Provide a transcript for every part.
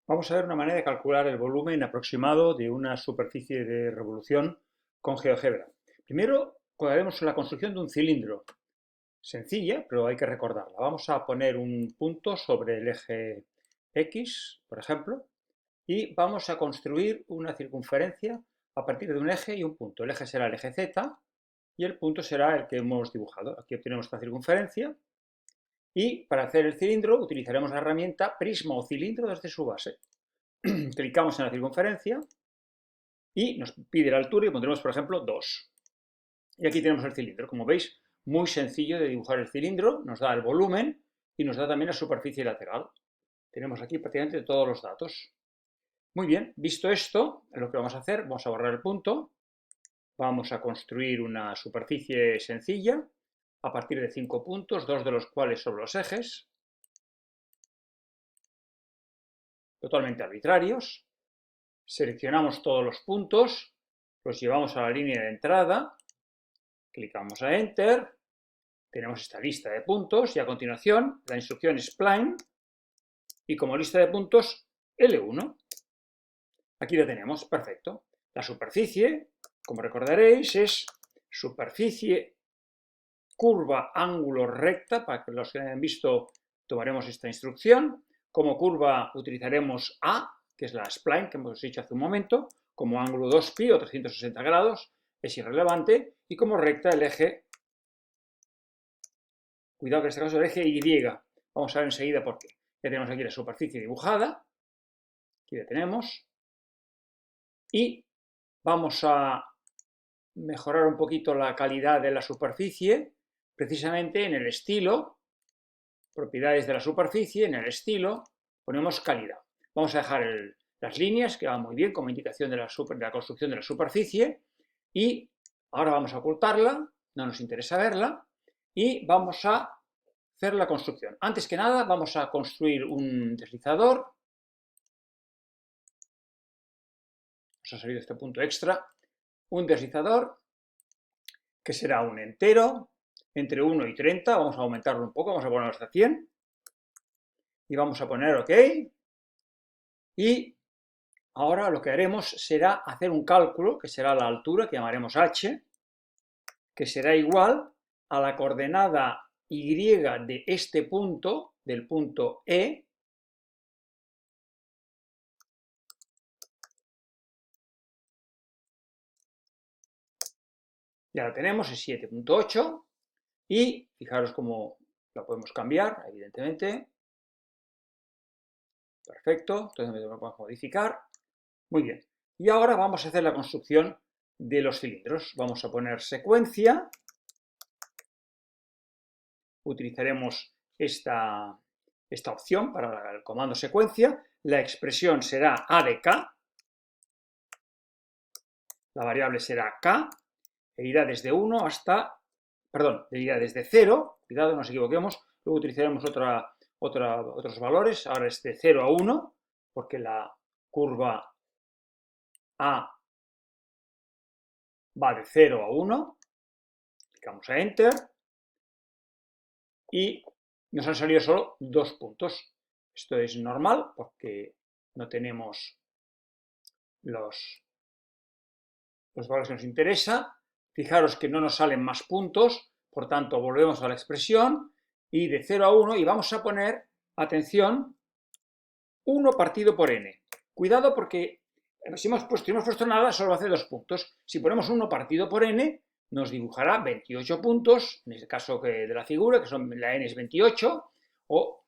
Vamos a ver una manera de calcular el volumen aproximado de una superficie de revolución con GeoGebra. Primero, haremos la construcción de un cilindro. Sencilla, pero hay que recordarla. Vamos a poner un punto sobre el eje X, por ejemplo, y vamos a construir una circunferencia a partir de un eje y un punto. El eje será el eje Z y el punto será el que hemos dibujado. Aquí obtenemos esta circunferencia y para hacer el cilindro utilizaremos la herramienta prisma o cilindro desde su base. Clicamos en la circunferencia y nos pide la altura y pondremos, por ejemplo, 2. Y aquí tenemos el cilindro. Como veis, muy sencillo de dibujar el cilindro, nos da el volumen y nos da también la superficie lateral. Tenemos aquí prácticamente todos los datos. Muy bien, visto esto, lo que vamos a hacer, vamos a borrar el punto, vamos a construir una superficie sencilla a partir de 5 puntos, 2 de los cuales sobre los ejes, totalmente arbitrarios. Seleccionamos todos los puntos, los llevamos a la línea de entrada, clicamos a Enter, tenemos esta lista de puntos y a continuación la instrucción es Spline y como lista de puntos L1. Aquí lo tenemos, perfecto. La superficie, como recordaréis, es superficie, curva, ángulo, recta. Para que los que hayan visto, tomaremos esta instrucción. Como curva utilizaremos A, que es la spline que hemos dicho hace un momento. Como ángulo 2π o 360 grados, es irrelevante. Y como recta el eje, cuidado que en este caso el eje Y. Vamos a ver enseguida por qué. Ya tenemos aquí la superficie dibujada. Aquí la tenemos. Y vamos a mejorar un poquito la calidad de la superficie, precisamente en el estilo, propiedades de la superficie, en el estilo, ponemos calidad. Vamos a dejar las líneas, que van muy bien como indicación de la construcción de la superficie, y ahora vamos a ocultarla, no nos interesa verla, y vamos a hacer la construcción. Antes que nada, vamos a construir un deslizador. Nos ha salido este punto extra. Un deslizador que será un entero entre 1 y 30, vamos a aumentarlo un poco, vamos a ponerlo hasta 100 y vamos a poner OK y ahora lo que haremos será hacer un cálculo que será la altura que llamaremos h, que será igual a la coordenada y de este punto, del punto E, ya la tenemos, es 7.8 y fijaros cómo la podemos cambiar, evidentemente. Perfecto, entonces lo podemos modificar. Muy bien. Y ahora vamos a hacer la construcción de los cilindros. Vamos a poner secuencia. Utilizaremos esta opción para el comando secuencia. La expresión será A de K. La variable será K. E irá desde 1 hasta, perdón, irá desde 0. Cuidado, no nos equivoquemos. Luego utilizaremos otros valores. Ahora es de 0 a 1, porque la curva A va de 0 a 1. Clicamos a Enter. Y nos han salido solo 2 puntos. Esto es normal porque no tenemos los valores que nos interesa. Fijaros que no nos salen más puntos, por tanto volvemos a la expresión y de 0 a 1 y vamos a poner, atención, 1 partido por n. Cuidado porque si hemos puesto nada solo va a hacer 2 puntos. Si ponemos 1 partido por n, nos dibujará 28 puntos, en este caso de la figura, que son la n es 28, o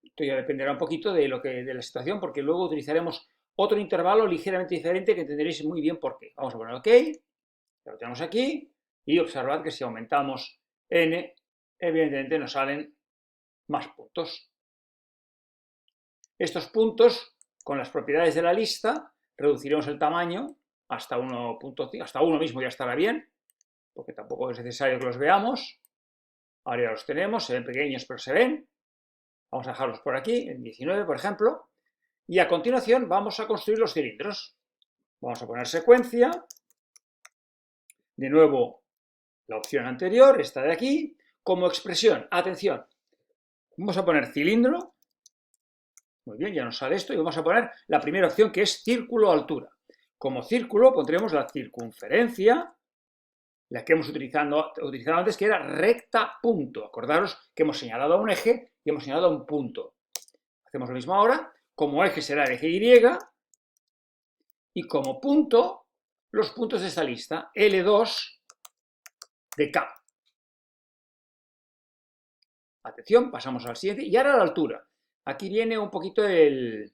esto ya dependerá un poquito de la situación, porque luego utilizaremos otro intervalo ligeramente diferente que entenderéis muy bien por qué. Vamos a poner OK, ya lo tenemos aquí, y observad que si aumentamos n, evidentemente nos salen más puntos. Estos puntos, con las propiedades de la lista, reduciremos el tamaño hasta 1.5, hasta 1 mismo ya estará bien, porque tampoco es necesario que los veamos. Ahora ya los tenemos, se ven pequeños pero se ven. Vamos a dejarlos por aquí, en 19 por ejemplo. Y a continuación vamos a construir los cilindros. Vamos a poner secuencia. De nuevo la opción anterior, esta de aquí. Como expresión, atención, vamos a poner cilindro. Muy bien, ya nos sale esto y vamos a poner la primera opción que es círculo-altura. Como círculo pondremos la circunferencia, la que hemos utilizado antes, que era recta-punto. Acordaros que hemos señalado a un eje y hemos señalado a un punto. Hacemos lo mismo ahora. Como eje será el eje Y y como punto, los puntos de esta lista, L2 de K. Atención, pasamos al siguiente y ahora la altura. Aquí viene un poquito el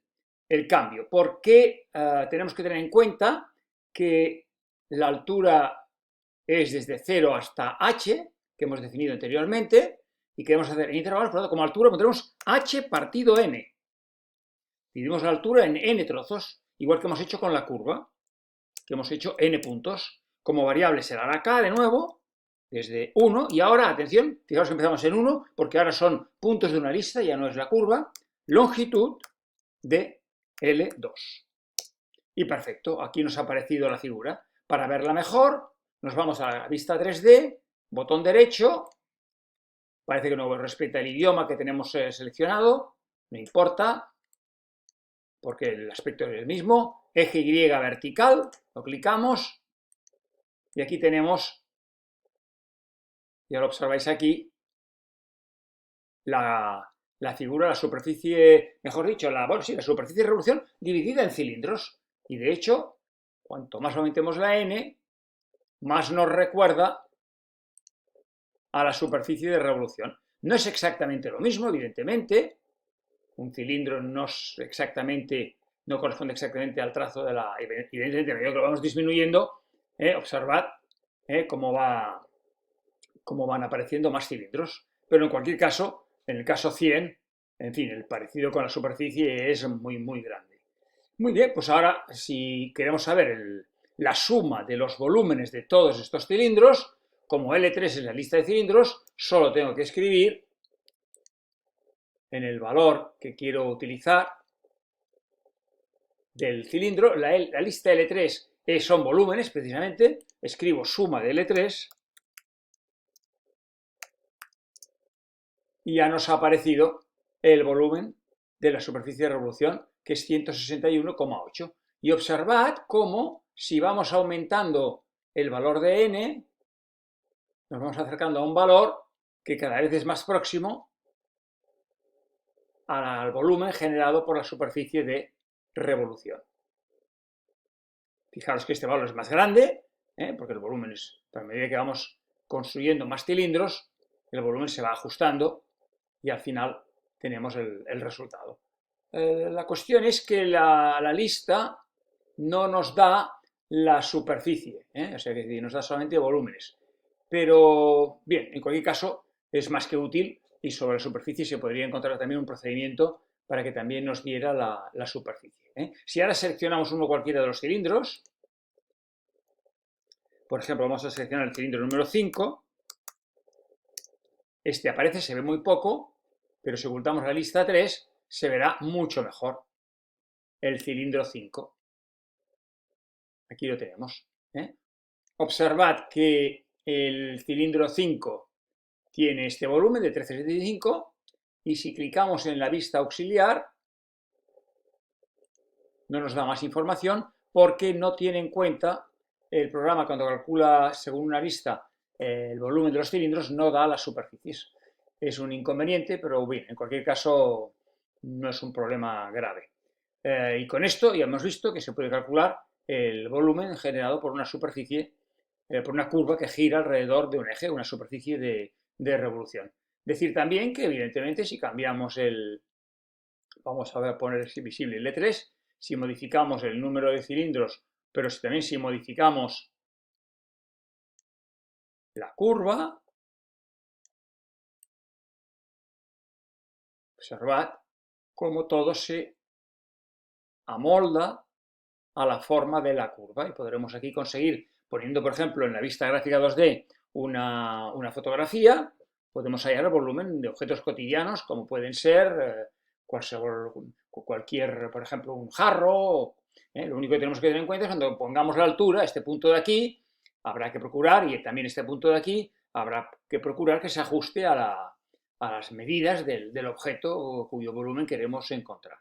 cambio, porque tenemos que tener en cuenta que la altura es desde 0 hasta h, que hemos definido anteriormente, y queremos hacer en intervalos, por lo tanto, como altura pondremos h partido n. Dividimos la altura en n trozos, igual que hemos hecho con la curva, que hemos hecho n puntos. Como variable será la k de nuevo, desde 1, y ahora, atención, fijaos que empezamos en 1, porque ahora son puntos de una lista, ya no es la curva, longitud de L2. Y perfecto, aquí nos ha aparecido la figura. Para verla mejor, nos vamos a la vista 3D, botón derecho, parece que no respeta el idioma que tenemos seleccionado, no importa, porque el aspecto es el mismo, eje Y vertical, lo clicamos, y aquí tenemos, ya lo observáis aquí, la figura, la superficie, mejor dicho, la superficie de revolución dividida en cilindros. Y de hecho, cuanto más aumentemos la n, más nos recuerda a la superficie de revolución. No es exactamente lo mismo, evidentemente. Un cilindro no corresponde exactamente al trazo de la... Evidentemente, a medida que lo vamos disminuyendo, observad cómo van apareciendo más cilindros. Pero en cualquier caso, en el caso 100, en fin, el parecido con la superficie es muy, muy grande. Muy bien, pues ahora si queremos saber la suma de los volúmenes de todos estos cilindros, como L3 es la lista de cilindros, solo tengo que escribir en el valor que quiero utilizar del cilindro, la lista L3 son volúmenes precisamente, escribo suma de L3 y ya nos ha aparecido el volumen de la superficie de revolución, que es 161,8. Y observad cómo, si vamos aumentando el valor de n, nos vamos acercando a un valor que cada vez es más próximo al volumen generado por la superficie de revolución. Fijaros que este valor es más grande, porque el volumen es, a medida que vamos construyendo más cilindros, el volumen se va ajustando y al final tenemos el resultado. La cuestión es que la lista no nos da la superficie, o sea, que nos da solamente volúmenes. Pero, bien, en cualquier caso, es más que útil y sobre la superficie se podría encontrar también un procedimiento para que también nos diera la superficie. Si ahora seleccionamos uno cualquiera de los cilindros, por ejemplo, vamos a seleccionar el cilindro número 5, este aparece, se ve muy poco, pero si ocultamos la lista 3, se verá mucho mejor el cilindro 5. Aquí lo tenemos. Observad que el cilindro 5 tiene este volumen de 13,75 y si clicamos en la vista auxiliar no nos da más información porque no tiene en cuenta el programa cuando calcula según una lista el volumen de los cilindros no da las superficies. Es un inconveniente, pero bien, en cualquier caso no es un problema grave. Y con esto ya hemos visto que se puede calcular el volumen generado por una superficie, por una curva que gira alrededor de un eje, una superficie de revolución. Decir también que evidentemente si cambiamos vamos a poner visible el L3, si modificamos el número de cilindros, pero también si modificamos la curva, observad cómo todo se amolda a la forma de la curva y podremos aquí conseguir, poniendo por ejemplo en la vista gráfica 2D una fotografía, podemos hallar el volumen de objetos cotidianos como pueden ser cualquier, por ejemplo, un jarro. Lo único que tenemos que tener en cuenta es cuando pongamos la altura, este punto de aquí, habrá que procurar, y también este punto de aquí, habrá que procurar que se ajuste a las medidas del objeto cuyo volumen queremos encontrar.